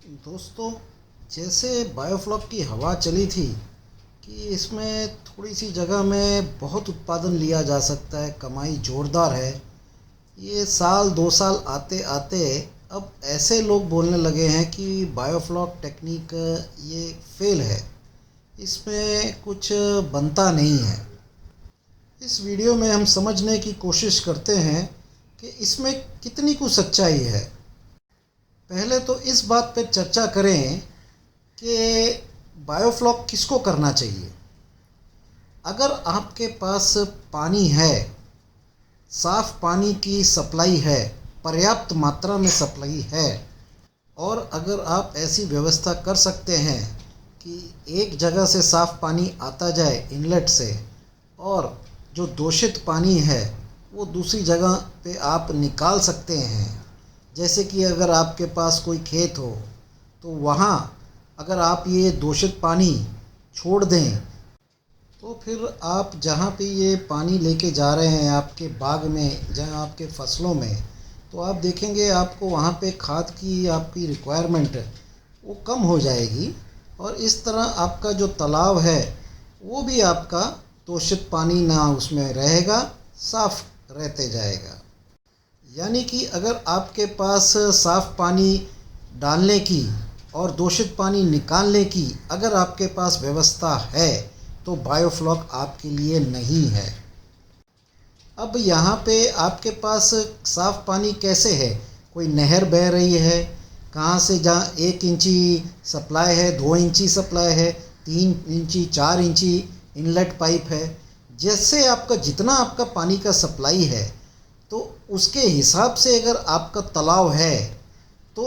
दोस्तों, जैसे बायोफ्लॉक की हवा चली थी कि इसमें थोड़ी सी जगह में बहुत उत्पादन लिया जा सकता है, कमाई ज़ोरदार है। ये साल 2 साल आते आते अब ऐसे लोग बोलने लगे हैं कि बायोफ्लॉक टेक्निक ये फेल है, इसमें कुछ बनता नहीं है। इस वीडियो में हम समझने की कोशिश करते हैं कि इसमें कितनी कुछ सच्चाई है। पहले तो इस बात पर चर्चा करें कि बायोफ्लॉक किसको करना चाहिए। अगर आपके पास पानी है, साफ़ पानी की सप्लाई है, पर्याप्त मात्रा में सप्लाई है, और अगर आप ऐसी व्यवस्था कर सकते हैं कि एक जगह से साफ़ पानी आता जाए इनलेट से, और जो दूषित पानी है वो दूसरी जगह पे आप निकाल सकते हैं। जैसे कि अगर आपके पास कोई खेत हो तो वहाँ अगर आप ये दूषित पानी छोड़ दें तो फिर आप जहाँ पे ये पानी लेके जा रहे हैं आपके बाग में, जहाँ आपके फसलों में, तो आप देखेंगे आपको वहाँ पे खाद की आपकी रिक्वायरमेंट वो कम हो जाएगी, और इस तरह आपका जो तालाब है वो भी आपका दूषित पानी ना उसमें रहेगा, साफ़ रहते जाएगा। यानी कि अगर आपके पास साफ़ पानी डालने की और दूषित पानी निकालने की अगर आपके पास व्यवस्था है तो बायोफ्लॉक आपके लिए नहीं है। अब यहाँ पे आपके पास साफ़ पानी कैसे है? कोई नहर बह रही है, कहाँ से, जहाँ 1 इंची सप्लाई है, 2 इंची सप्लाई है, 3 इंची, 4 इंची इनलेट पाइप है। जैसे आपका जितना आपका पानी का सप्लाई है तो उसके हिसाब से अगर आपका तालाब है तो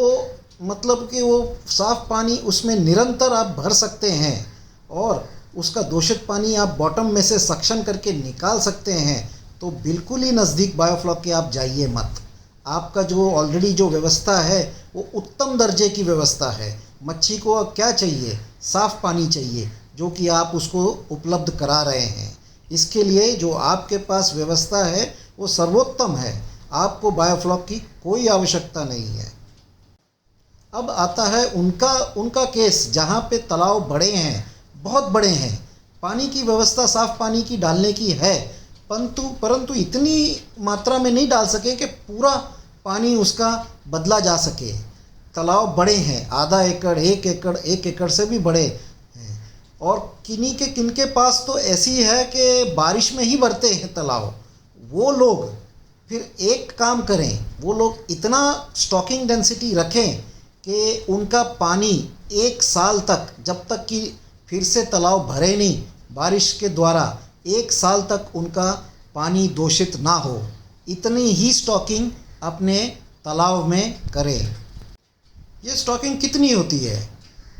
मतलब कि वो साफ़ पानी उसमें निरंतर आप भर सकते हैं, और उसका दूषित पानी आप बॉटम में से सक्शन करके निकाल सकते हैं। तो बिल्कुल ही नज़दीक बायोफ्लॉक के आप जाइए मत। आपका जो ऑलरेडी जो व्यवस्था है वो उत्तम दर्जे की व्यवस्था है। मच्छी को अब क्या चाहिए? साफ़ पानी चाहिए, जो कि आप उसको उपलब्ध करा रहे हैं। इसके लिए जो आपके पास व्यवस्था है वो सर्वोत्तम है। आपको बायोफ्लॉक की कोई आवश्यकता नहीं है। अब आता है उनका उनका केस जहाँ पे तालाब बड़े हैं, बहुत बड़े हैं, पानी की व्यवस्था साफ़ पानी की डालने की है, परंतु परंतु इतनी मात्रा में नहीं डाल सके कि पूरा पानी उसका बदला जा सके। तालाब बड़े हैं, आधा एकड़, 1 एकड़, 1 एकड़ से भी बड़े हैं, और किन्हीं के पास तो ऐसी है कि बारिश में ही भरते हैं तालाब। वो लोग फिर एक काम करें, वो लोग इतना स्टॉकिंग डेंसिटी रखें कि उनका पानी 1 साल तक, जब तक कि फिर से तालाब भरे नहीं बारिश के द्वारा, 1 साल तक उनका पानी दूषित ना हो, इतनी ही स्टॉकिंग अपने तालाब में करें। ये स्टॉकिंग कितनी होती है?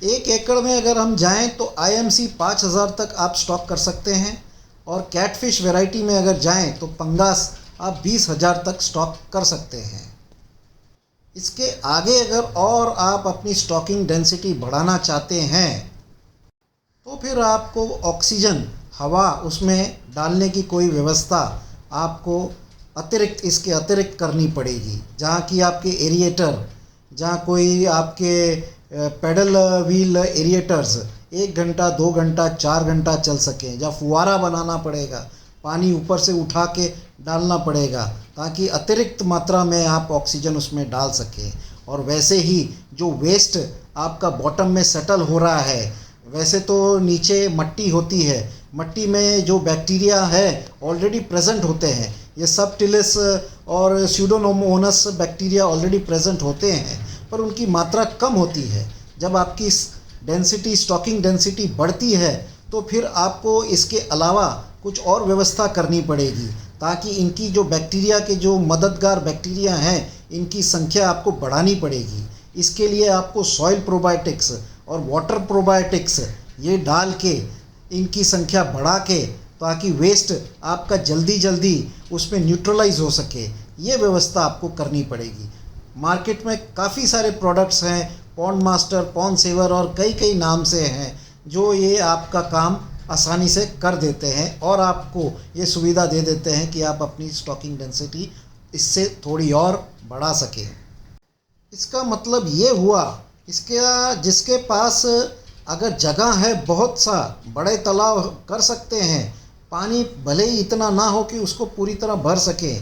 1 एकड़ में अगर हम जाएं तो IMC 5000 तक आप स्टॉक कर सकते हैं, और कैटफिश वैरायटी में अगर जाएं तो पंगास आप 20,000 तक स्टॉक कर सकते हैं। इसके आगे अगर और आप अपनी स्टॉकिंग डेंसिटी बढ़ाना चाहते हैं तो फिर आपको ऑक्सीजन, हवा उसमें डालने की कोई व्यवस्था आपको अतिरिक्त, इसके अतिरिक्त करनी पड़ेगी। जहाँ कि आपके एरिएटर, जहाँ कोई आपके पेडल व्हील एरिएटर्स 1 घंटा, 2 घंटा, 4 घंटा चल सकें, जहाँ फुवारा बनाना पड़ेगा, पानी ऊपर से उठा के डालना पड़ेगा ताकि अतिरिक्त मात्रा में आप ऑक्सीजन उसमें डाल सकें। और वैसे ही जो वेस्ट आपका बॉटम में सेटल हो रहा है, वैसे तो नीचे मट्टी होती है, मट्टी में जो बैक्टीरिया है ऑलरेडी प्रेजेंट होते हैं, ये सबटिलिस और स्यूडोमोनास बैक्टीरिया ऑलरेडी प्रेजेंट होते हैं, पर उनकी मात्रा कम होती है। जब आपकी डेंसिटी, स्टॉकिंग डेंसिटी बढ़ती है तो फिर आपको इसके अलावा कुछ और व्यवस्था करनी पड़ेगी ताकि इनकी जो बैक्टीरिया के जो मददगार बैक्टीरिया हैं इनकी संख्या आपको बढ़ानी पड़ेगी। इसके लिए आपको सॉइल प्रोबायोटिक्स और वाटर प्रोबायोटिक्स ये डाल के इनकी संख्या बढ़ा के, ताकि वेस्ट आपका जल्दी जल्दी उसमें न्यूट्रलाइज हो सके, ये व्यवस्था आपको करनी पड़ेगी। मार्केट में काफ़ी सारे प्रोडक्ट्स हैं, पॉन्ड मास्टर, पॉन्ड सेवर और कई कई नाम से हैं, जो ये आपका काम आसानी से कर देते हैं और आपको ये सुविधा दे देते हैं कि आप अपनी स्टॉकिंग डेंसिटी इससे थोड़ी और बढ़ा सकें। इसका मतलब ये हुआ इसके जिसके पास अगर जगह है बहुत सा, बड़े तालाब कर सकते हैं, पानी भले ही इतना ना हो कि उसको पूरी तरह भर सके,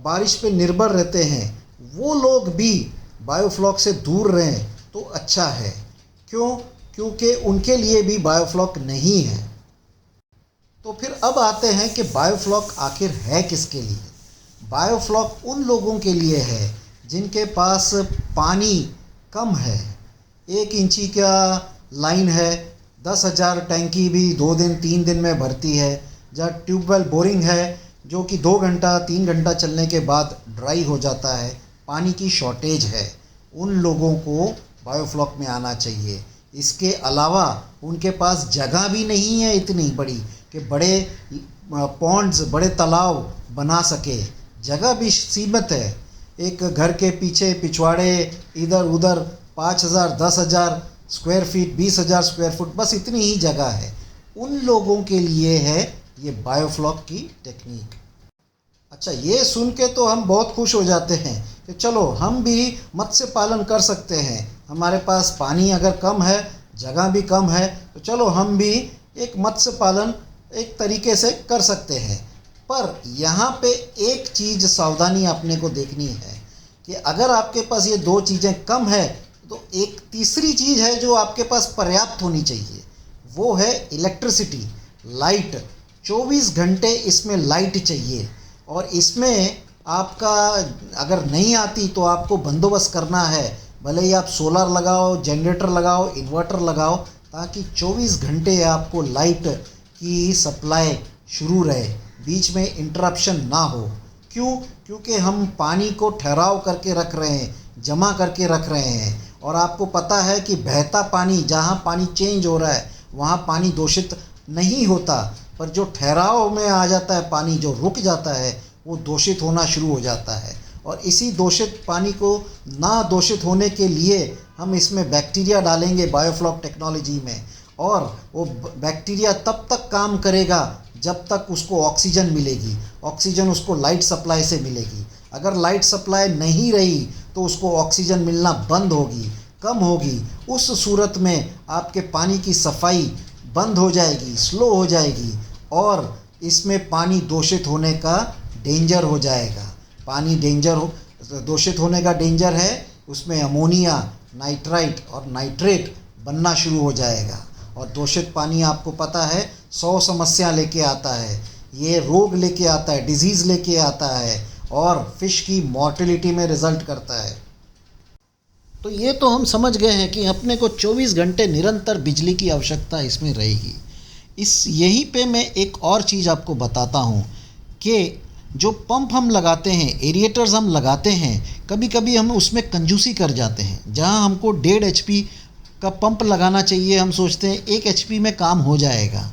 बारिश पे निर्भर रहते हैं, वो लोग भी बायोफ्लॉक से दूर रहें तो अच्छा है। क्यों? क्योंकि उनके लिए भी बायोफ्लॉक नहीं है। तो फिर अब आते हैं कि बायोफ्लॉक आखिर है किसके लिए। बायोफ्लॉक उन लोगों के लिए है जिनके पास पानी कम है। 1 इंची का लाइन है, 10,000 टैंकी भी 2 दिन 3 दिन में भरती है। जहाँ ट्यूबवेल बोरिंग है जो कि 2 घंटा 3 घंटा चलने के बाद ड्राई हो जाता है, पानी की शॉर्टेज है, उन लोगों को बायोफ्लॉक में आना चाहिए। इसके अलावा उनके पास जगह भी नहीं है इतनी बड़ी कि बड़े पॉन्ड्स, बड़े तालाब बना सके, जगह भी सीमित है। एक घर के पीछे पिछवाड़े इधर उधर 5,000 10,000 स्क्वायर फीट, 20,000 स्क्वायर फुट, बस इतनी ही जगह है। उन लोगों के लिए है ये बायोफ्लॉक की टेक्निक। अच्छा, ये सुन के तो हम बहुत खुश हो जाते हैं कि चलो हम भी मत्स्य पालन कर सकते हैं। हमारे पास पानी अगर कम है, जगह भी कम है, तो चलो हम भी एक मत्स्य पालन एक तरीके से कर सकते हैं। पर यहाँ पे एक चीज़ सावधानी आपने को देखनी है कि अगर आपके पास ये 2 चीज़ें कम है तो एक तीसरी चीज़ है जो आपके पास पर्याप्त होनी चाहिए, वो है इलेक्ट्रिसिटी, लाइट। 24 घंटे इसमें लाइट चाहिए और इसमें आपका अगर नहीं आती तो आपको बंदोबस्त करना है। भले ही आप सोलर लगाओ, जनरेटर लगाओ, इन्वर्टर लगाओ, ताकि 24 घंटे आपको लाइट की सप्लाई शुरू रहे, बीच में इंटरप्शन ना हो। क्यों? क्योंकि हम पानी को ठहराव करके रख रहे हैं, जमा करके रख रहे हैं। और आपको पता है कि बहता पानी, जहाँ पानी चेंज हो रहा है वहाँ पानी दूषित नहीं होता, पर जो ठहराव में आ जाता है पानी, जो रुक जाता है, वो दूषित होना शुरू हो जाता है। और इसी दूषित पानी को ना दूषित होने के लिए हम इसमें बैक्टीरिया डालेंगे बायोफ्लॉक टेक्नोलॉजी में, और वो बैक्टीरिया तब तक काम करेगा जब तक उसको ऑक्सीजन मिलेगी। ऑक्सीजन उसको लाइट सप्लाई से मिलेगी। अगर लाइट सप्लाई नहीं रही तो उसको ऑक्सीजन मिलना बंद होगी, कम होगी। उस सूरत में आपके पानी की सफाई बंद हो जाएगी, स्लो हो जाएगी, और इसमें पानी दूषित होने का डेंजर हो जाएगा। पानी दूषित होने का डेंजर है, उसमें अमोनिया, नाइट्राइट और नाइट्रेट बनना शुरू हो जाएगा। और दूषित पानी आपको पता है 100 समस्या लेके आता है, ये रोग लेके आता है, डिजीज़ लेके आता है, और फिश की मॉर्टेलिटी में रिज़ल्ट करता है। तो ये तो हम समझ गए हैं कि अपने को 24 घंटे निरंतर बिजली की आवश्यकता इसमें रहेगी। यहीं पे मैं एक और चीज़ आपको बताता हूँ कि जो पंप हम लगाते हैं, एरिएटर्स हम लगाते हैं, कभी कभी हम उसमें कंजूसी कर जाते हैं। जहाँ हमको 1.5 HP का पंप लगाना चाहिए, हम सोचते हैं 1 HP में काम हो जाएगा।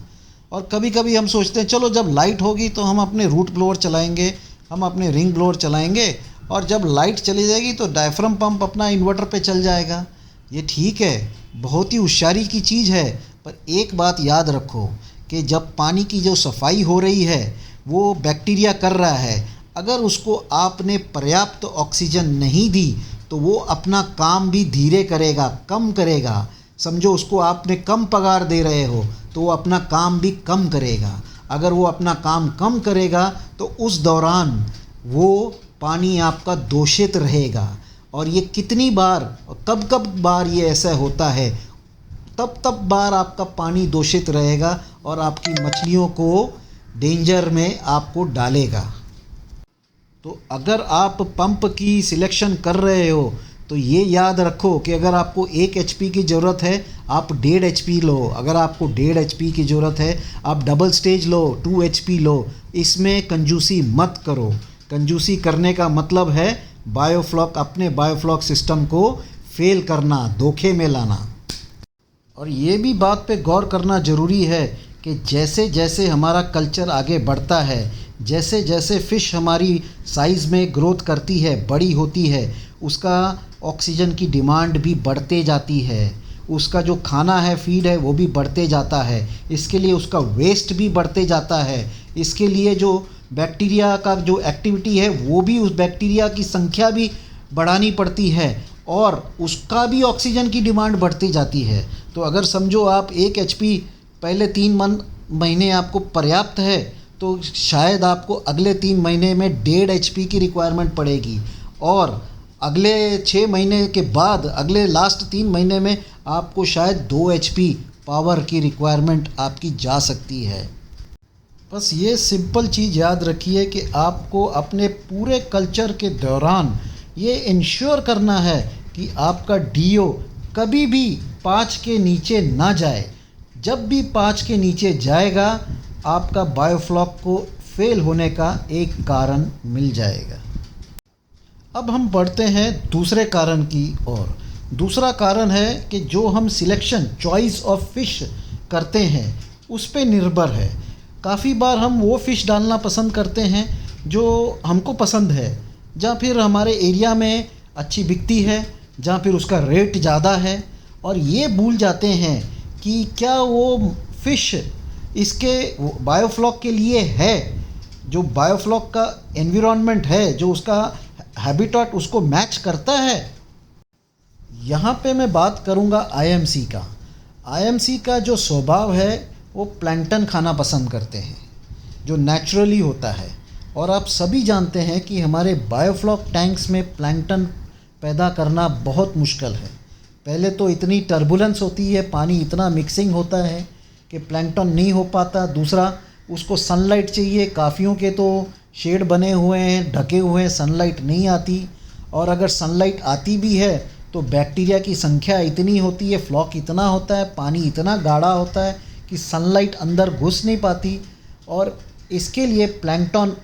और कभी कभी हम सोचते हैं चलो जब लाइट होगी तो हम अपने रूट ब्लोअर चलाएंगे, हम अपने रिंग ब्लोअर चलाएंगे, और जब लाइट चली जाएगी तो डायफ्राम पंप अपना इन्वर्टर पे चल जाएगा। ये ठीक है, बहुत ही होशियारी की चीज़ है, पर एक बात याद रखो कि जब पानी की जो सफाई हो रही है वो बैक्टीरिया कर रहा है, अगर उसको आपने पर्याप्त ऑक्सीजन नहीं दी तो वो अपना काम भी धीरे करेगा, कम करेगा। समझो उसको आपने कम पगार दे रहे हो तो वो अपना काम भी कम करेगा। अगर वो अपना काम कम करेगा तो उस दौरान वो पानी आपका दूषित रहेगा। और ये कितनी बार, कब कब बार ये ऐसा होता है, तब बार आपका पानी दूषित रहेगा और आपकी मछलियों को डेंजर में आपको डालेगा। तो अगर आप पंप की सिलेक्शन कर रहे हो तो ये याद रखो कि अगर आपको 1 HP की ज़रूरत है आप 1.5 HP लो। अगर आपको 1.5 HP की ज़रूरत है आप डबल स्टेज लो, 2 HP लो। इसमें कंजूसी मत करो। कंजूसी करने का मतलब है बायोफ्लॉक, अपने बायोफ्लॉक सिस्टम को फेल करना, धोखे में लाना। और ये भी बात पे गौर करना ज़रूरी है कि जैसे जैसे हमारा कल्चर आगे बढ़ता है, जैसे जैसे फ़िश हमारी साइज़ में ग्रोथ करती है, बड़ी होती है, उसका ऑक्सीजन की डिमांड भी बढ़ते जाती है, उसका जो खाना है, फीड है, वो भी बढ़ते जाता है। इसके लिए उसका वेस्ट भी बढ़ते जाता है। इसके लिए जो बैक्टीरिया का जो एक्टिविटी है वो भी, उस बैक्टीरिया की संख्या भी बढ़ानी पड़ती है। और उसका भी ऑक्सीजन की डिमांड बढ़ती जाती है। तो अगर समझो आप 1 एचपी पहले 3 महीने आपको पर्याप्त है, तो शायद आपको अगले 3 महीने में 1.5 एचपी की रिक्वायरमेंट पड़ेगी, और अगले 6 महीने के बाद अगले लास्ट 3 महीने में आपको शायद 2 एचपी पावर की रिक्वायरमेंट आपकी जा सकती है। बस ये सिंपल चीज़ याद रखिए कि आपको अपने पूरे कल्चर के दौरान ये इंश्योर करना है कि आपका डीओ कभी भी 5 के नीचे ना जाए। जब भी 5 के नीचे जाएगा, आपका बायोफ्लॉक को फेल होने का एक कारण मिल जाएगा। अब हम बढ़ते हैं दूसरे कारण की ओर। दूसरा कारण है कि जो हम सिलेक्शन चॉइस ऑफ फ़िश करते हैं उस पे निर्भर है। काफ़ी बार हम वो फ़िश डालना पसंद करते हैं जो हमको पसंद है, या फिर हमारे एरिया में अच्छी बिकती है, जहाँ फिर उसका रेट ज़्यादा है, और ये भूल जाते हैं कि क्या वो फ़िश इसके बायोफ्लॉक के लिए है, जो बायोफ्लॉक का एनवायरनमेंट है, जो उसका हैबिटेट उसको मैच करता है। यहाँ पे मैं बात करूँगा आईएमसी का। आईएमसी का जो स्वभाव है वो प्लैंकटन खाना पसंद करते हैं, जो नेचुरली होता है। और आप सभी जानते हैं कि हमारे बायोफ्लॉक टैंक्स में प्लैंकटन पैदा करना बहुत मुश्किल है। पहले तो इतनी टर्बुलेंस होती है, पानी इतना मिक्सिंग होता है कि प्लैंकटन नहीं हो पाता। दूसरा, उसको सनलाइट चाहिए। काफ़ियों के तो शेड बने हुए हैं, ढके हुए हैं, सनलाइट नहीं आती। और अगर सनलाइट आती भी है तो बैक्टीरिया की संख्या इतनी होती है, फ्लॉक इतना होता है, पानी इतना गाढ़ा होता है कि सनलाइट अंदर घुस नहीं पाती, और इसके लिए प्लैंकटन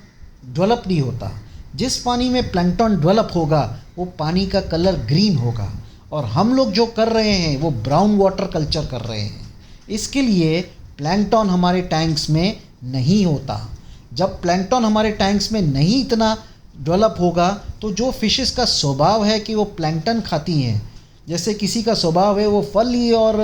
डेवलप नहीं होता। जिस पानी में प्लैंकटन डेवलप होगा वो पानी का कलर ग्रीन होगा, और हम लोग जो कर रहे हैं वो ब्राउन वाटर कल्चर कर रहे हैं। इसके लिए प्लैंकटन हमारे टैंक्स में नहीं होता। जब प्लैंकटन हमारे टैंक्स में नहीं इतना डेवलप होगा तो जो फिशेस का स्वभाव है कि वो प्लैंकटन खाती हैं, जैसे किसी का स्वभाव है वो फल ही और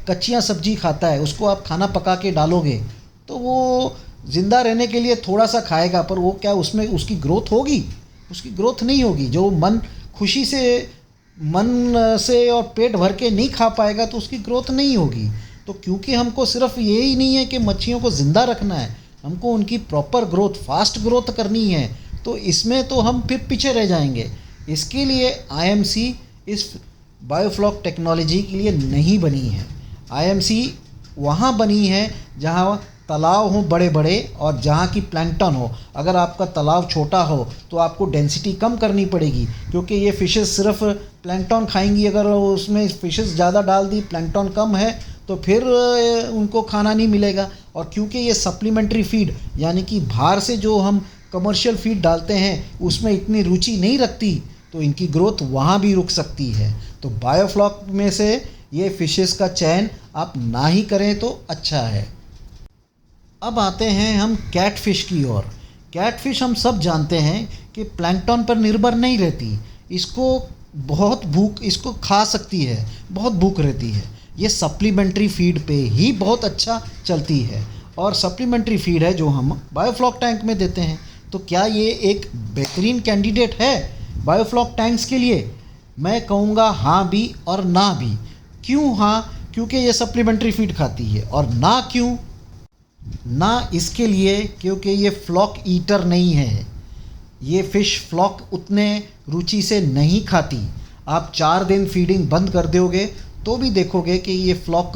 कच्चियाँ सब्जी खाता है, उसको आप खाना पका के डालोगे तो वो ज़िंदा रहने के लिए थोड़ा सा खाएगा, पर वो क्या उसमें उसकी ग्रोथ होगी? उसकी ग्रोथ नहीं होगी। जो मन खुशी से मन से और पेट भर के नहीं खा पाएगा तो उसकी ग्रोथ नहीं होगी। तो क्योंकि हमको सिर्फ ये ही नहीं है कि मच्छियों को ज़िंदा रखना है, हमको उनकी प्रॉपर ग्रोथ, फास्ट ग्रोथ करनी है, तो इसमें तो हम फिर पीछे रह जाएंगे। इसके लिए आईएमसी इस बायोफ्लॉक टेक्नोलॉजी के लिए नहीं बनी है। आईएमसी वहाँ बनी है जहाँ तालाब हो बड़े बड़े और जहाँ की प्लैंकटन हो। अगर आपका तालाब छोटा हो तो आपको डेंसिटी कम करनी पड़ेगी, क्योंकि ये फ़िशेस सिर्फ प्लैंकटन खाएंगी। अगर उसमें फ़िशेस ज़्यादा डाल दी, प्लैंकटन कम है, तो फिर उनको खाना नहीं मिलेगा। और क्योंकि ये सप्लीमेंट्री फीड यानी कि बाहर से जो हम कमर्शियल फीड डालते हैं उसमें इतनी रुचि नहीं रखती, तो इनकी ग्रोथ वहाँ भी रुक सकती है। तो बायोफ्लॉक में से ये फ़िशेस का चयन आप ना ही करें तो अच्छा है। अब आते हैं हम कैटफ़िश की ओर। कैटफ़िश हम सब जानते हैं कि प्लैंकटन पर निर्भर नहीं रहती। इसको खा सकती है, बहुत भूख रहती है। ये सप्लीमेंट्री फीड पे ही बहुत अच्छा चलती है, और सप्लीमेंट्री फीड है जो हम बायोफ्लॉक टैंक में देते हैं। तो क्या ये एक बेहतरीन कैंडिडेट है बायोफ्लॉक टैंक्स के लिए? मैं कहूँगा हाँ भी और ना भी। क्यों हाँ? क्योंकि ये सप्लीमेंट्री फीड खाती है, और ना क्यों? ना इसके लिए क्योंकि ये फ्लॉक ईटर नहीं है। ये फ़िश फ्लॉक उतने रुचि से नहीं खाती। आप 4 दिन फीडिंग बंद कर दोगे तो भी देखोगे कि ये फ्लॉक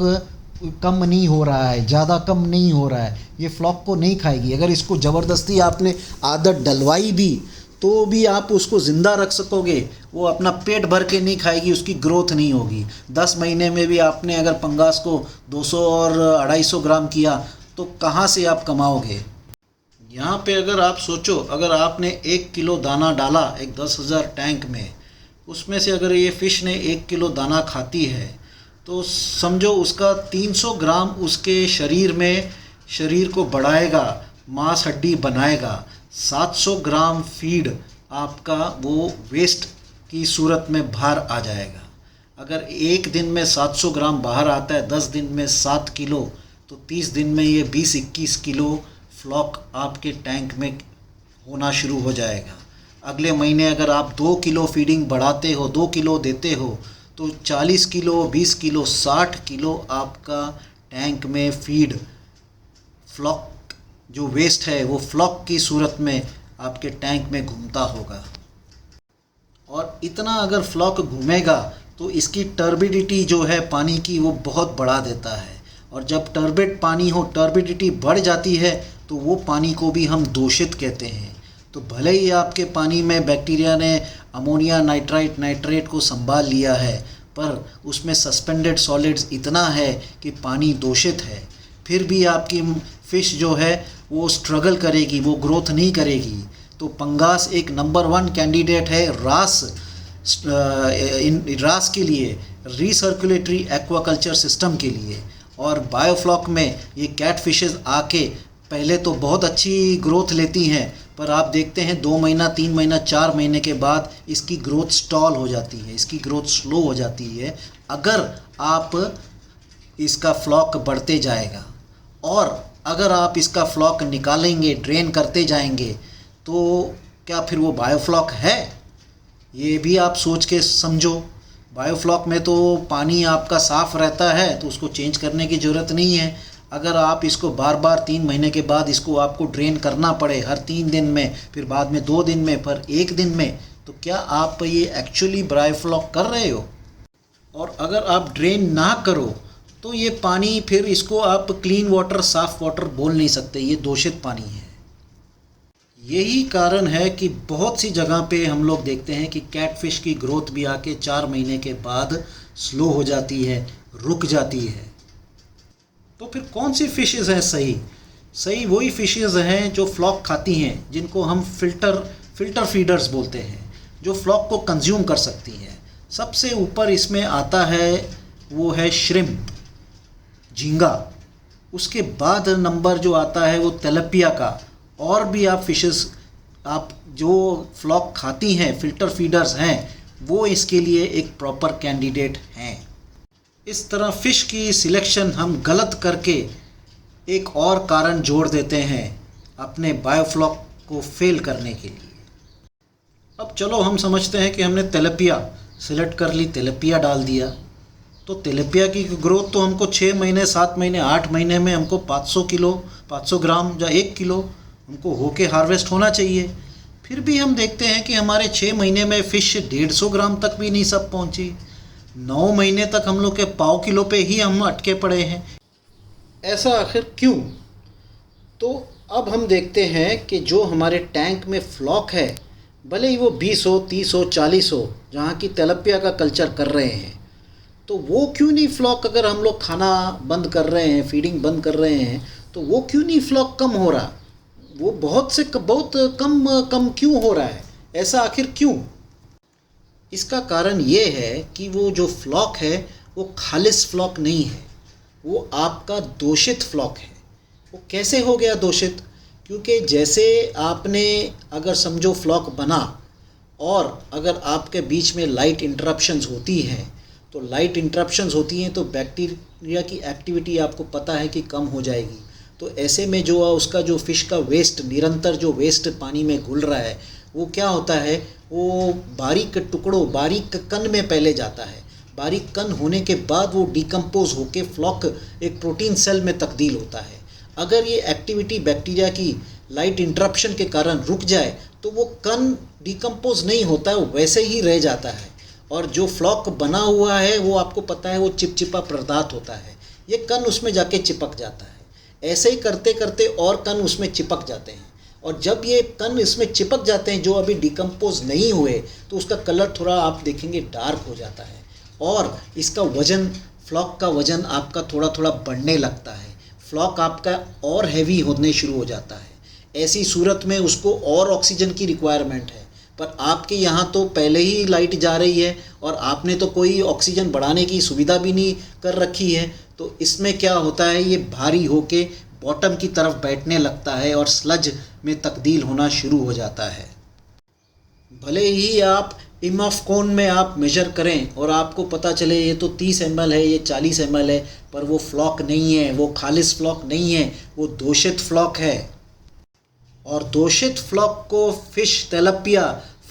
कम नहीं हो रहा है, ज़्यादा कम नहीं हो रहा है। ये फ्लॉक को नहीं खाएगी। अगर इसको ज़बरदस्ती आपने आदत डलवाई भी तो भी आप उसको ज़िंदा रख सकोगे, वो अपना पेट भर के नहीं खाएगी, उसकी ग्रोथ नहीं होगी। 10 महीने में भी आपने अगर पंगास को 200 और 250 ग्राम किया तो कहाँ से आप कमाओगे? यहाँ पे अगर आप सोचो, अगर आपने 1 किलो दाना डाला एक 10,000 टैंक में, उसमें से अगर ये फ़िश ने 1 किलो दाना खाती है तो समझो उसका 300 ग्राम उसके शरीर को बढ़ाएगा, मांस हड्डी बनाएगा। 700 ग्राम फीड आपका वो वेस्ट की सूरत में बाहर आ जाएगा। अगर एक दिन में 700 ग्राम बाहर आता है, 10 दिन में 7 किलो, तो 30 दिन में ये 20-21 किलो फ्लॉक आपके टैंक में होना शुरू हो जाएगा। अगले महीने अगर आप 2 किलो फीडिंग बढ़ाते हो, 2 किलो देते हो, तो 40 किलो, 20 किलो, 60 किलो आपका टैंक में फीड फ्लॉक जो वेस्ट है वो फ्लॉक की सूरत में आपके टैंक में घूमता होगा। और इतना अगर फ्लॉक घूमेगा तो इसकी टर्बिडिटी जो है पानी की वो बहुत बढ़ा देता है। और जब टर्बिड पानी हो, टर्बिडिटी बढ़ जाती है, तो वो पानी को भी हम दूषित कहते हैं। तो भले ही आपके पानी में बैक्टीरिया ने अमोनिया नाइट्रेट को संभाल लिया है, पर उसमें सस्पेंडेड सॉलिड्स इतना है कि पानी दूषित है, फिर भी आपकी फ़िश जो है वो स्ट्रगल करेगी, वो ग्रोथ नहीं करेगी। तो पंगास एक नंबर 1 कैंडिडेट है रास के लिए, रीसर्कुलेटरी एक्वाकल्चर सिस्टम के लिए। और बायोफ्लॉक में ये कैट फिशेज़ आके पहले तो बहुत अच्छी ग्रोथ लेती हैं, पर आप देखते हैं 2 महीना, 3 महीना, 4 महीने के बाद इसकी ग्रोथ स्टॉल हो जाती है, इसकी ग्रोथ स्लो हो जाती है अगर आप इसका फ्लॉक बढ़ते जाएगा। और अगर आप इसका फ्लॉक निकालेंगे, ड्रेन करते जाएंगे, तो क्या फिर वो बायोफ्लॉक है? ये भी आप सोच के समझो। बायोफ्लॉक में तो पानी आपका साफ़ रहता है, तो उसको चेंज करने की ज़रूरत नहीं है। अगर आप इसको बार बार 3 महीने के बाद इसको आपको ड्रेन करना पड़े, हर 3 दिन में, फिर बाद में 2 दिन में, फिर 1 दिन में, तो क्या आप ये एक्चुअली बायोफ्लॉक कर रहे हो? और अगर आप ड्रेन ना करो तो ये पानी, फिर इसको आप क्लीन वाटर, साफ़ वाटर बोल नहीं सकते, ये दूषित पानी है। यही कारण है कि बहुत सी जगह पे हम लोग देखते हैं कि कैटफिश की ग्रोथ भी आके 4 महीने के बाद स्लो हो जाती है, रुक जाती है। तो फिर कौन सी फिशेज़ हैं सही वही फिशेज़ हैं जो फ्लॉक खाती हैं, जिनको हम फिल्टर फीडर्स बोलते हैं, जो फ्लॉक को कंज्यूम कर सकती हैं। सबसे ऊपर इसमें आता है वो है श्रिम्प, झींगा। उसके बाद नंबर जो आता है वो तेलापिया का। और भी आप फिशेस आप जो फ्लॉक खाती हैं, फिल्टर फीडर्स हैं, वो इसके लिए एक प्रॉपर कैंडिडेट हैं। इस तरह फ़िश की सिलेक्शन हम गलत करके एक और कारण जोड़ देते हैं अपने बायोफ्लॉक को फेल करने के लिए। अब चलो हम समझते हैं कि हमने तेलापिया सिलेक्ट कर ली, तेलापिया डाल दिया, तो तेलापिया की ग्रोथ तो हमको 6 महीने, 7 महीने, 8 महीने में हमको 500 ग्राम या 1 किलो हमको होके हार्वेस्ट होना चाहिए। फिर भी हम देखते हैं कि हमारे 6 महीने में फ़िश 150 ग्राम तक भी नहीं सब पहुंची। 9 महीने तक हम लोग के पाव किलो पे ही हम अटके पड़े हैं। ऐसा आखिर क्यों? तो अब हम देखते हैं कि जो हमारे टैंक में फ्लॉक है, भले ही वो 20 हो, 30 हो, 40 हो, जहाँ की तेलापिया का कल्चर कर रहे हैं, तो वो क्यों नहीं फ्लॉक, अगर हम लोग खाना बंद कर रहे हैं, फीडिंग बंद कर रहे हैं, तो वो क्यों नहीं फ्लॉक कम हो रहा? वो बहुत कम क्यों हो रहा है? ऐसा आखिर क्यों? इसका कारण ये है कि वो जो फ्लॉक है वो खालिस फ्लॉक नहीं है, वो आपका दूषित फ्लॉक है। वो कैसे हो गया दूषित? क्योंकि जैसे आपने अगर समझो फ्लॉक बना और अगर आपके बीच में लाइट इंटरप्शंस होती हैं, तो लाइट इंटरप्शंस होती हैं तो बैक्टीरिया की एक्टिविटी आपको पता है कि कम हो जाएगी। तो ऐसे में जो उसका जो फ़िश का वेस्ट, निरंतर जो वेस्ट पानी में घुल रहा है, वो क्या होता है, वो बारीक टुकड़ों, बारीक कण में पहले जाता है। बारीक कण होने के बाद वो डिकम्पोज होके फ्लॉक एक प्रोटीन सेल में तब्दील होता है। अगर ये एक्टिविटी बैक्टीरिया की लाइट इंटरप्शन के कारण रुक जाए तो वो कण डिकम्पोज नहीं होता है, वो वैसे ही रह जाता है। और जो फ्लॉक बना हुआ है वो आपको पता है वो चिपचिपा पदार्थ होता है, ये कण उसमें जाके चिपक जाता है। ऐसे ही करते करते और कण उसमें चिपक जाते हैं, और जब ये कण इसमें चिपक जाते हैं जो अभी डिकम्पोज नहीं हुए, तो उसका कलर थोड़ा आप देखेंगे डार्क हो जाता है, और इसका वज़न, फ्लॉक का वज़न आपका थोड़ा थोड़ा बढ़ने लगता है। फ्लॉक आपका और हैवी होने शुरू हो जाता है। ऐसी सूरत में उसको और ऑक्सीजन की रिक्वायरमेंट है, पर आपके यहाँ तो पहले ही लाइट जा रही है और आपने तो कोई ऑक्सीजन बढ़ाने की सुविधा भी नहीं कर रखी है। तो इसमें क्या होता है, ये भारी होके बॉटम की तरफ बैठने लगता है और स्लज में तब्दील होना शुरू हो जाता है। भले ही आप इमॉफकोन में आप मेजर करें और आपको पता चले ये तो 30 ml है, ये 40 ml है, पर वो फ्लॉक नहीं है, वो खालिस फ्लॉक नहीं है, वो दूषित फ्लॉक है। और दूषित फ्लॉक को fish tilapia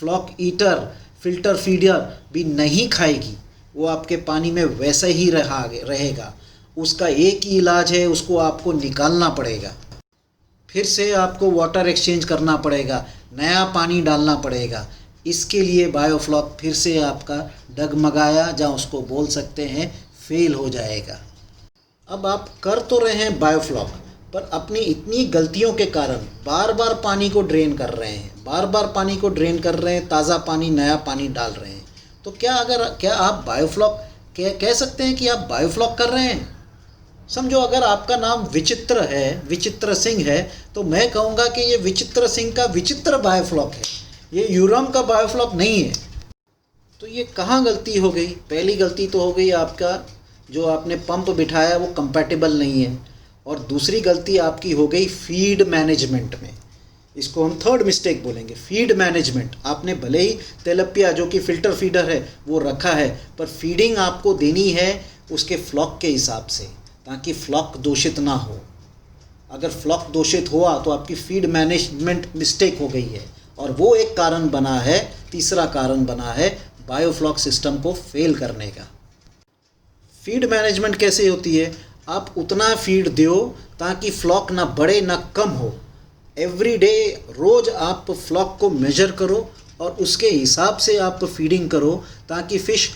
floc eater filter feeder भी नहीं खाएगी, वो आपके पानी में वैसे ही रहेगा। उसका एक ही इलाज है, उसको आपको निकालना पड़ेगा, फिर से आपको वाटर एक्सचेंज करना पड़ेगा, नया पानी डालना पड़ेगा। इसके लिए बायोफ्लॉक फिर से आपका डगमगाया, जहाँ उसको बोल सकते हैं फेल हो जाएगा। अब आप कर तो रहे हैं बायोफ्लॉक, पर अपनी इतनी गलतियों के कारण बार बार पानी को ड्रेन कर रहे हैं, बार बार पानी को ड्रेन कर रहे हैं, ताज़ा पानी नया पानी डाल रहे हैं। तो क्या आप बायोफ्लॉक कह सकते हैं कि आप बायोफ्लॉक कर रहे हैं? समझो अगर आपका नाम विचित्र है, विचित्र सिंह है, तो मैं कहूँगा कि ये विचित्र सिंह का विचित्र बायोफ्लॉक है, ये यूरम का बायोफ्लॉक नहीं है। तो ये कहाँ गलती हो गई? पहली गलती तो हो गई आपका, जो आपने पंप बिठाया वो कंपैटिबल नहीं है, और दूसरी गलती आपकी हो गई फीड मैनेजमेंट में। इसको हम थर्ड मिस्टेक बोलेंगे, फीड मैनेजमेंट। आपने भले ही तेलपिया जो कि फ़िल्टर फीडर है वो रखा है, पर फीडिंग आपको देनी है उसके फ्लॉक के हिसाब से, ताकि फ्लॉक दूषित ना हो। अगर फ्लॉक दूषित हुआ तो आपकी फीड मैनेजमेंट मिस्टेक हो गई है, और वो एक कारण बना है, तीसरा कारण बना है बायोफ्लॉक सिस्टम को फेल करने का। फीड मैनेजमेंट कैसे होती है? आप उतना फीड दो ताकि फ्लॉक ना बढ़े ना कम हो। एवरी डे, रोज़ आप फ्लॉक को मेजर करो और उसके हिसाब से आप फीडिंग करो, ताकि फ़िश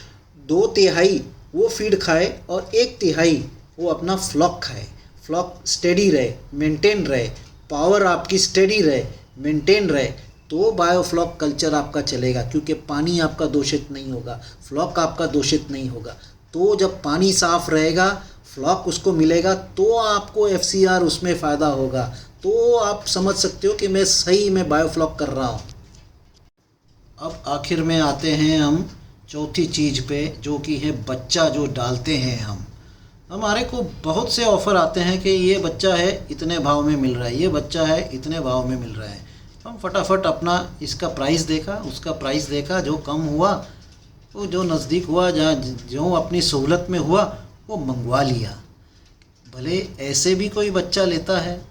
2/3 वो फीड खाए और 1/3 वो अपना फ्लॉक खाए। फ्लॉक स्टेडी रहे, मेंटेन रहे, पावर आपकी स्टेडी रहे, मेंटेन रहे, तो बायोफ्लॉक कल्चर आपका चलेगा, क्योंकि पानी आपका दूषित नहीं होगा, फ्लॉक आपका दूषित नहीं होगा। तो जब पानी साफ़ रहेगा, फ्लॉक उसको मिलेगा, तो आपको FCR उसमें फ़ायदा होगा। तो आप समझ सकते हो कि मैं सही में बायोफ्लॉक कर रहा हूँ। अब आखिर में आते हैं हम चौथी चीज़ पे, जो कि है बच्चा जो डालते हैं हम। हमारे को बहुत से ऑफ़र आते हैं कि ये बच्चा है इतने भाव में मिल रहा है, ये बच्चा है इतने भाव में मिल रहा है। हम फटाफट अपना इसका प्राइस देखा, उसका प्राइस देखा, जो कम हुआ, वो जो नज़दीक हुआ, जहाँ जो अपनी सहूलत में हुआ, वो मंगवा लिया। भले ऐसे भी कोई बच्चा लेता है,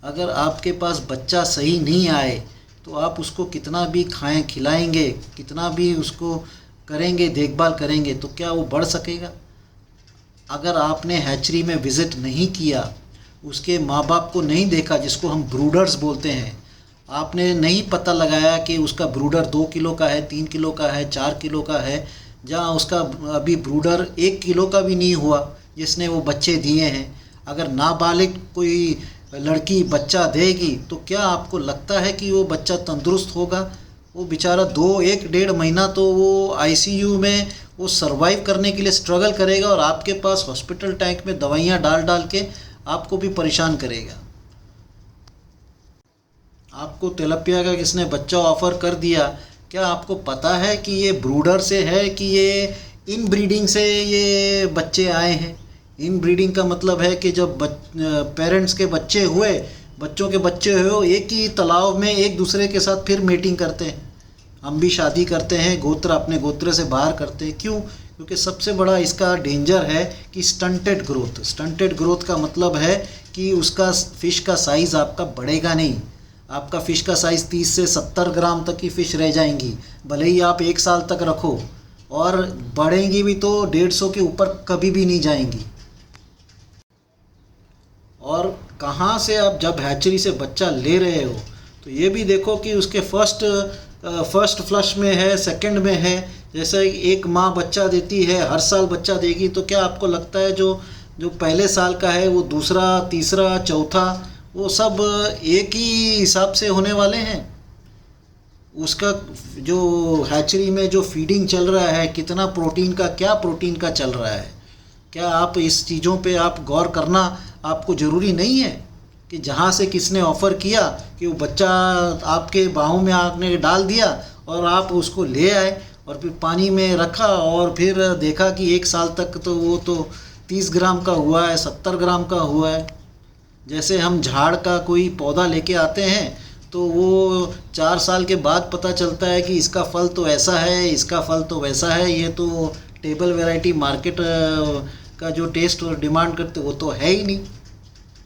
अगर आपके पास बच्चा सही नहीं आए तो आप उसको कितना भी खाएं खिलाएंगे, कितना भी उसको करेंगे, देखभाल करेंगे, तो क्या वो बढ़ सकेगा? अगर आपने हैचरी में विज़िट नहीं किया, उसके माँ बाप को नहीं देखा, जिसको हम ब्रूडर्स बोलते हैं, आपने नहीं पता लगाया कि उसका ब्रूडर 2 किलो का है, 3 किलो का है, 4 किलो का है, जहाँ उसका अभी ब्रूडर 1 किलो का भी नहीं हुआ जिसने वो बच्चे दिए हैं। अगर नाबालिग कोई लड़की बच्चा देगी तो क्या आपको लगता है कि वो बच्चा तंदुरुस्त होगा? वो बेचारा 1.5 महीना तो वो ICU में वो सरवाइव करने के लिए स्ट्रगल करेगा, और आपके पास हॉस्पिटल टैंक में दवाइयाँ डाल डाल के आपको भी परेशान करेगा। आपको तेलपिया का किसने बच्चा ऑफ़र कर दिया, क्या आपको पता है कि ये ब्रूडर से है कि ये इन ब्रीडिंग से ये बच्चे आए हैं? इन ब्रीडिंग का मतलब है कि जब पेरेंट्स के बच्चे हुए, बच्चों के बच्चे हुए, एक ही तालाब में एक दूसरे के साथ फिर मेटिंग करते हैं। हम भी शादी करते हैं, गोत्र अपने गोत्र से बाहर करते हैं। क्यों? क्योंकि सबसे बड़ा इसका डेंजर है कि स्टंटेड ग्रोथ। स्टंटेड ग्रोथ का मतलब है कि उसका फ़िश का साइज़ आपका बढ़ेगा नहीं। आपका फ़िश का साइज़ 30 से 70 ग्राम तक की फ़िश रह जाएंगी, भले ही आप 1 साल तक रखो, और बढ़ेंगी भी तो 150 के ऊपर कभी भी नहीं जाएंगी। और कहाँ से आप जब हैचरी से बच्चा ले रहे हो तो ये भी देखो कि उसके फर्स्ट फ्लश में है, सेकंड में है। जैसे एक माँ बच्चा देती है, हर साल बच्चा देगी, तो क्या आपको लगता है जो पहले साल का है वो दूसरा, तीसरा, चौथा, वो सब एक ही हिसाब से होने वाले हैं? उसका जो हैचरी में जो फीडिंग चल रहा है, कितना प्रोटीन का, क्या प्रोटीन का चल रहा है, क्या आप इस चीज़ों पे आप गौर करना आपको ज़रूरी नहीं है कि जहाँ से किसने ऑफ़र किया कि वो बच्चा आपके बाहों में आपने डाल दिया और आप उसको ले आए और फिर पानी में रखा और फिर देखा कि 1 साल तक तो वो तो 30 ग्राम का हुआ है, 70 ग्राम का हुआ है। जैसे हम झाड़ का कोई पौधा लेके आते हैं तो वो 4 साल के बाद पता चलता है कि इसका फल तो ऐसा है, इसका फल तो वैसा है, ये तो टेबल वैरायटी मार्केट का जो टेस्ट और डिमांड करते वो तो है ही नहीं।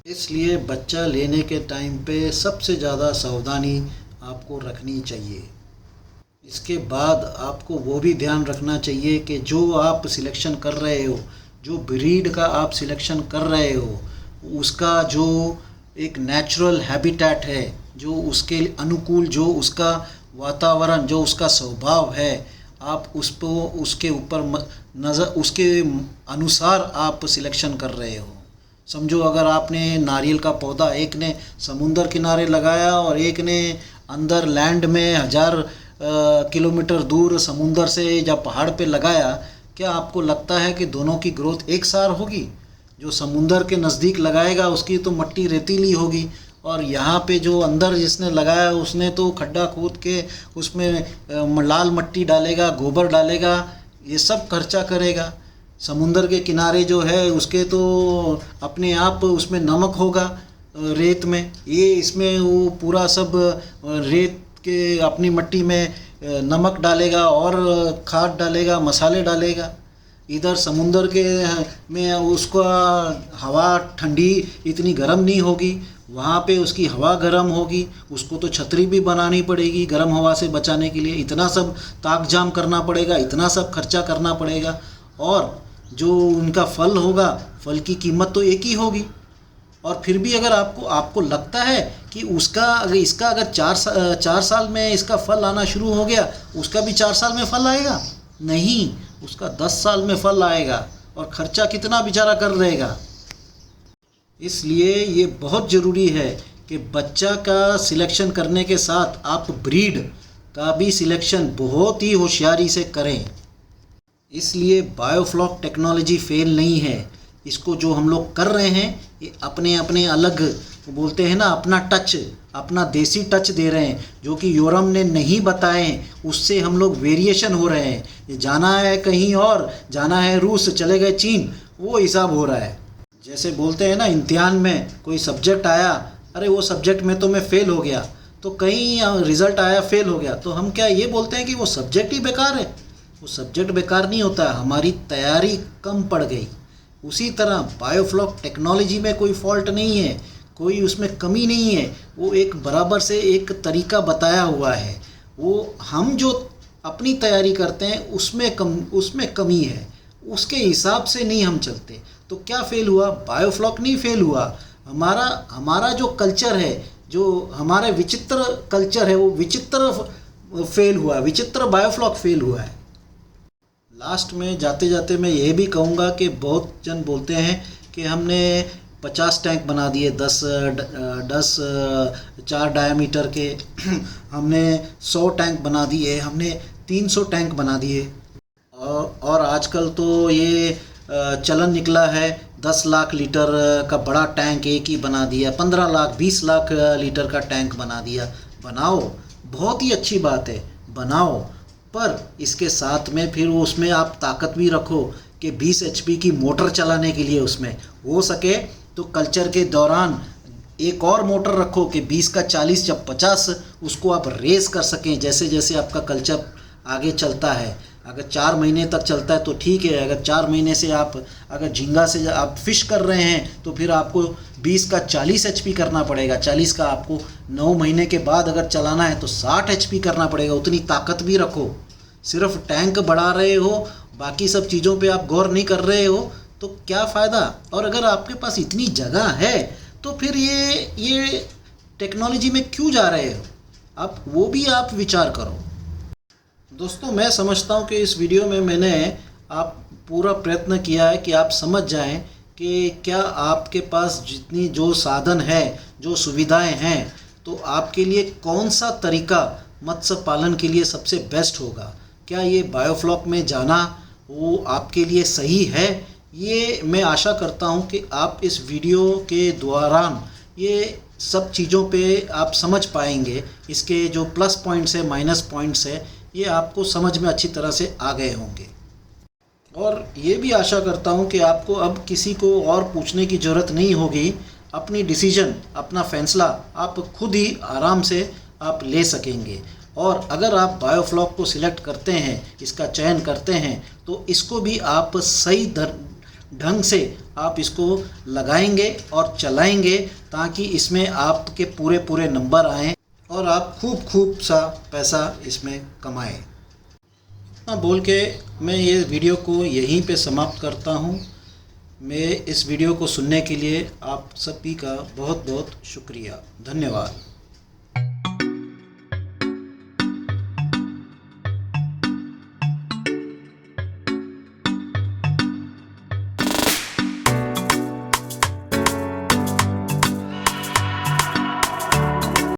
इसलिए बच्चा लेने के टाइम पे सबसे ज़्यादा सावधानी आपको रखनी चाहिए। इसके बाद आपको वो भी ध्यान रखना चाहिए कि जो आप सिलेक्शन कर रहे हो, जो ब्रीड का आप सिलेक्शन कर रहे हो, उसका जो एक नेचुरल हैबिटेट है, जो उसके अनुकूल, जो उसका वातावरण, जो उसका स्वभाव है, आप उसके ऊपर नज़र, उसके अनुसार आप सिलेक्शन कर रहे हो। समझो अगर आपने नारियल का पौधा एक ने समुंदर किनारे लगाया और एक ने अंदर लैंड में 1000 किलोमीटर दूर समुंदर से या पहाड़ पे लगाया, क्या आपको लगता है कि दोनों की ग्रोथ एक सार होगी? जो समुंदर के नज़दीक लगाएगा उसकी तो मट्टी रेतीली होगी, और यहाँ पे जो अंदर जिसने लगाया उसने तो खड्डा खोद के उसमें लाल मट्टी डालेगा, गोबर डालेगा, ये सब खर्चा करेगा। समुंदर के किनारे जो है उसके तो अपने आप उसमें नमक होगा रेत में, ये इसमें वो पूरा सब रेत के अपनी मट्टी में नमक डालेगा और खाद डालेगा, मसाले डालेगा। इधर समुंदर के में उसका हवा ठंडी इतनी गर्म नहीं होगी, वहाँ पे उसकी हवा गर्म होगी, उसको तो छतरी भी बनानी पड़ेगी गर्म हवा से बचाने के लिए, इतना सब ताकजाम करना पड़ेगा, इतना सब खर्चा करना पड़ेगा। और जो उनका फल होगा, फल की कीमत तो एक ही होगी। और फिर भी अगर आपको लगता है कि इसका अगर 4 साल में इसका फल आना शुरू हो गया, उसका भी 4 साल में फल आएगा? नहीं, उसका 10 साल में फल आएगा, और खर्चा कितना बेचारा कर रहेगा। इसलिए ये बहुत ज़रूरी है कि बच्चा का सिलेक्शन करने के साथ आप ब्रीड का भी सिलेक्शन बहुत ही होशियारी से करें। इसलिए बायोफ्लॉक टेक्नोलॉजी फेल नहीं है। इसको जो हम लोग कर रहे हैं, ये अपने अपने अलग बोलते हैं ना, अपना टच, अपना देसी टच दे रहे हैं, जो कि यूरोप ने नहीं बताए, उससे हम लोग वेरिएशन हो रहे हैं। ये जाना है कहीं और, जाना है रूस, चले गए चीन, वो हिसाब हो रहा है। जैसे बोलते हैं ना, इम्तिहान में कोई सब्जेक्ट आया, अरे वो सब्जेक्ट में तो मैं फ़ेल हो गया, तो कहीं रिज़ल्ट आया फ़ेल हो गया, तो हम क्या ये बोलते हैं कि वो सब्जेक्ट ही बेकार है? वो सब्जेक्ट बेकार नहीं होता, हमारी तैयारी कम पड़ गई। उसी तरह बायोफ्लॉक टेक्नोलॉजी में कोई फॉल्ट नहीं है, कोई उसमें कमी नहीं है, वो एक बराबर से एक तरीका बताया हुआ है। वो हम जो अपनी तैयारी करते हैं उसमें कमी है, उसके हिसाब से नहीं हम चलते। तो क्या फ़ेल हुआ? बायोफ्लॉक नहीं फ़ेल हुआ, हमारा जो कल्चर है, जो हमारे विचित्र कल्चर है, वो विचित्र फ़ेल हुआ, विचित्र बायोफ्लॉक फ़ेल हुआ है। लास्ट में जाते जाते मैं ये भी कहूँगा कि बहुत जन बोलते हैं कि हमने 50 टैंक बना दिए, 10 4 डायामीटर के हमने 100 टैंक बना दिए, हमने 300 टैंक बना दिए। और आजकल तो ये चलन निकला है 10 लाख लीटर का बड़ा टैंक एक ही बना दिया, 15 लाख 20 लाख लीटर का टैंक बना दिया। बनाओ, बहुत ही अच्छी बात है, बनाओ, पर इसके साथ में फिर उसमें आप ताकत भी रखो कि 20 HP की मोटर चलाने के लिए उसमें हो सके तो कल्चर के दौरान एक और मोटर रखो कि 20 का 40 जब 50 उसको आप रेस कर सकें, जैसे जैसे आपका कल्चर आगे चलता है। अगर 4 महीने तक चलता है तो ठीक है, अगर 4 महीने से आप अगर झींगा से आप फिश कर रहे हैं तो फिर आपको 20 का 40 HP करना पड़ेगा, 40 का आपको 9 महीने के बाद अगर चलाना है तो 60 HP करना पड़ेगा। उतनी ताकत भी रखो। सिर्फ टैंक बढ़ा रहे हो, बाकी सब चीज़ों पे आप गौर नहीं कर रहे हो तो क्या फ़ायदा। और अगर आपके पास इतनी जगह है तो फिर ये टेक्नोलॉजी में क्यों जा रहे हो, आप वो भी आप विचार करो। दोस्तों, मैं समझता हूँ कि इस वीडियो में मैंने आप पूरा प्रयत्न किया है कि आप समझ जाएं कि क्या आपके पास जितनी जो साधन है, जो सुविधाएं हैं, तो आपके लिए कौन सा तरीका मत्स्य पालन के लिए सबसे बेस्ट होगा। क्या ये बायोफ्लॉक में जाना वो आपके लिए सही है? ये मैं आशा करता हूँ कि आप इस वीडियो के दौरान ये सब चीज़ों पे आप समझ पाएंगे। इसके जो प्लस पॉइंट्स है, माइनस पॉइंट्स है, ये आपको समझ में अच्छी तरह से आ गए होंगे। और ये भी आशा करता हूँ कि आपको अब किसी को और पूछने की ज़रूरत नहीं होगी। अपनी डिसीजन, अपना फैसला आप खुद ही आराम से आप ले सकेंगे। और अगर आप बायोफ्लॉक को सिलेक्ट करते हैं, इसका चयन करते हैं, तो इसको भी आप सही ढंग से आप इसको लगाएंगे और चलाएंगे ताकि इसमें आपके पूरे नंबर आएँ और आप खूब खूब सा पैसा इसमें कमाएं। इतना बोल के मैं ये वीडियो को यहीं पे समाप्त करता हूँ। मैं इस वीडियो को सुनने के लिए आप सभी का बहुत बहुत शुक्रिया। धन्यवाद।